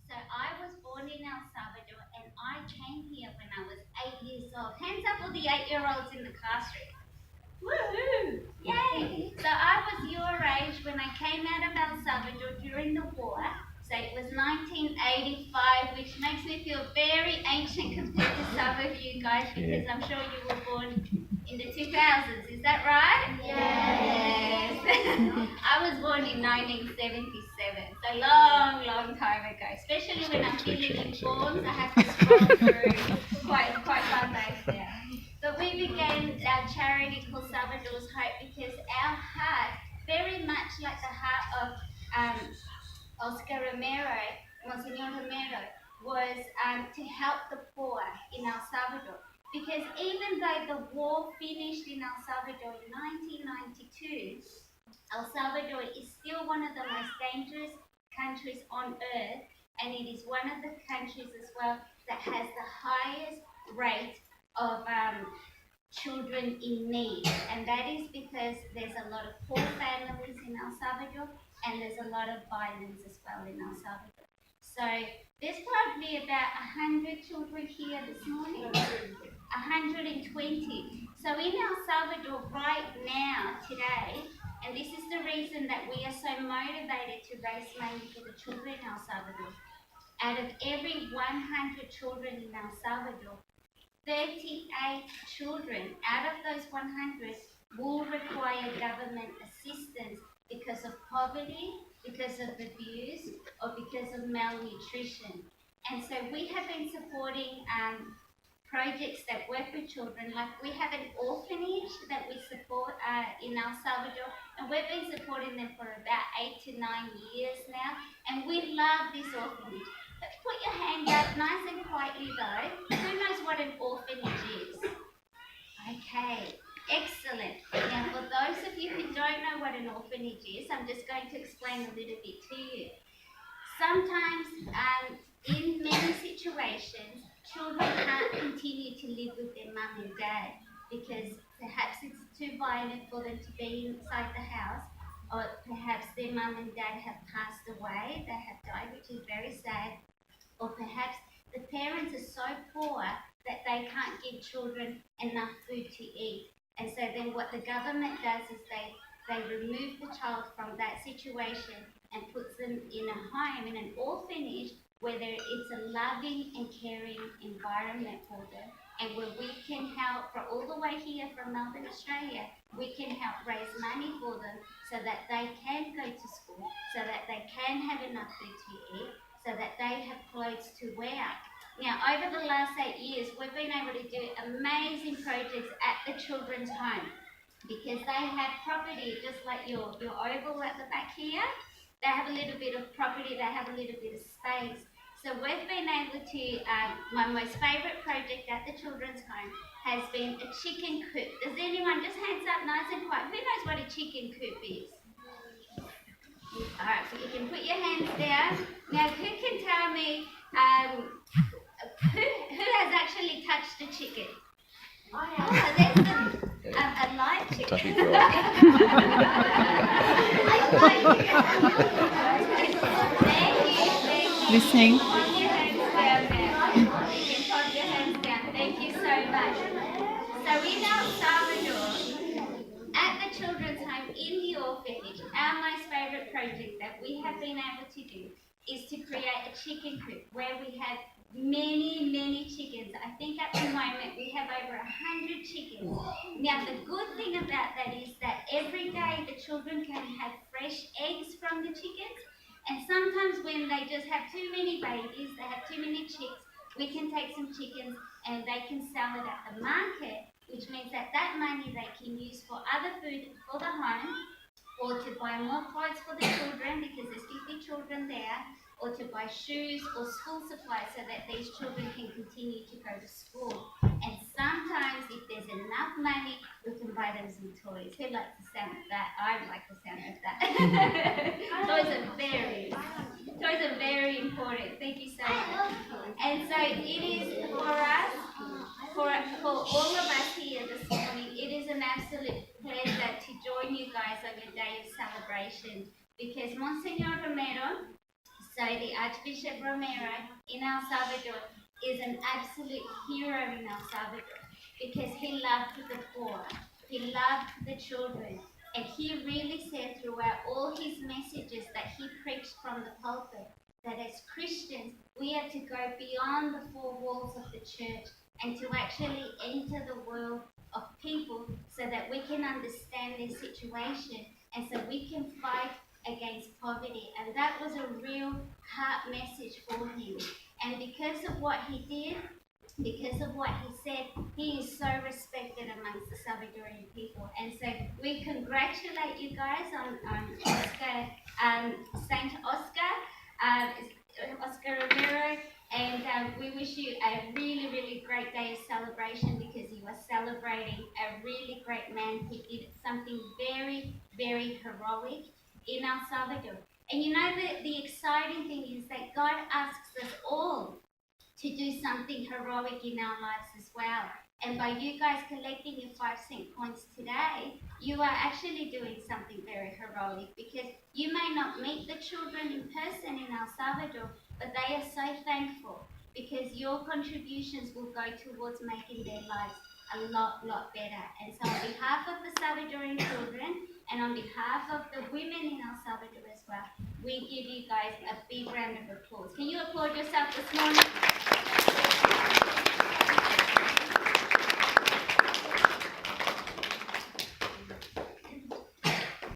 So I was born in El Salvador and I came here when I was 8 years old. Hands up all the 8-year-olds in the classroom. Woohoo! Yay! So I was your age when I came out of El Salvador during the war. So it was 1985, which makes me feel very ancient compared to some of you guys because I'm sure you were born in the 2000s. Is that right? Yes. I was born in 1977, so long, long time ago. Especially when I'm filling in forms, I have to scroll through quite far back there. But we began our charity called Salvador's Hope because our heart, very much like the heart of Oscar Romero, Monsignor Romero, was to help the poor in El Salvador. Because even though the war finished in El Salvador in 1992, El Salvador is still one of the most dangerous countries on earth, and it is one of the countries as well that has the highest rate of children in need. And that is because there's a lot of poor families in El Salvador, and there's a lot of violence as well in El Salvador. So there's probably about 100 children here this morning, 120. So in El Salvador right now, today, and this is the reason that we are so motivated to raise money for the children in El Salvador. Out of every 100 children in El Salvador, 38 children out of those 100 will require government assistance because of poverty, because of abuse, or because of malnutrition. And so we have been supporting projects that work with children. Like we have an orphanage that we support in El Salvador, and we've been supporting them for about 8 to 9 years now, and we love this orphanage. But put your hand up nice and quietly though. Who knows what an orphanage is? Okay, excellent. Now for those of you who don't know what an orphanage is, I'm just going to explain a little bit to you. Sometimes in many situations, children can't continue to live with their mum and dad because perhaps it's too violent for them to be inside the house, or perhaps their mum and dad have passed away, they have died, which is very sad, or perhaps the parents are so poor that they can't give children enough food to eat. And so then what the government does is they remove the child from that situation and puts them in a home, in an orphanage, where it's a loving and caring environment for them, and where we can help, for all the way here from Melbourne, Australia, we can help raise money for them so that they can go to school, so that they can have enough food to eat, so that they have clothes to wear. Now, over the last 8 years, we've been able to do amazing projects at the children's home because they have property, just like your oval at the back here. They have a little bit of property, they have a little bit of space. So we've been able to, my most favourite project at the children's home has been a chicken coop. Does anyone, just hands up nice and quiet, who knows what a chicken coop is? Alright, so you can put your hands down. Now, who can tell me who has actually touched a chicken? Oh, there's a live chicken. Listening. Hold your hands down now. You can hold your hands down. Thank you so much. So in El Salvador, at the children's home, in the orphanage, our most favourite project that we have been able to do is to create a chicken coop where we have many chickens. I think at the moment we have over 100 chickens. Now the good thing about that is that every day the children can have fresh eggs from the chickens, and sometimes when they just have too many babies, they have too many chicks, we can take some chickens and they can sell it at the market, which means that money they can use for other food for the home, or to buy more clothes for the children because there's 50 children there, or to buy shoes or school supplies so that these children can continue to go to school. And sometimes if there's enough money, we can buy them some toys. Who likes the sound of that? I like the sound of that. Toys are very important. Thank you so much. And so it is for us, for all of us here this morning, it is an absolute pleasure to join you guys on your day of celebration, because Monsignor Romero So the Archbishop Romeo in El Salvador is an absolute hero in El Salvador because he loved the poor, he loved the children, and he really said throughout all his messages that he preached from the pulpit that as Christians we are to go beyond the four walls of the church and to actually enter the world of people so that we can understand their situation and so we can fight against poverty. And that was a real heart message for him. And because of what he did, because of what he said, he is so respected amongst the Salvadorian people. And so we congratulate you guys on Oscar, Saint Oscar, um, Oscar Romero, and we wish you a really, really great day of celebration because you are celebrating a really great man who did something very, very heroic in El Salvador. And you know, the exciting thing is that God asks us all to do something heroic in our lives as well. And by you guys collecting your 5 cent coins today, you are actually doing something very heroic because you may not meet the children in person in El Salvador, but they are so thankful because your contributions will go towards making their lives a lot better. And so on behalf of the Salvadorian children and on behalf of the women in El Salvador as well, we give you guys a big round of applause. Can you applaud yourself this morning?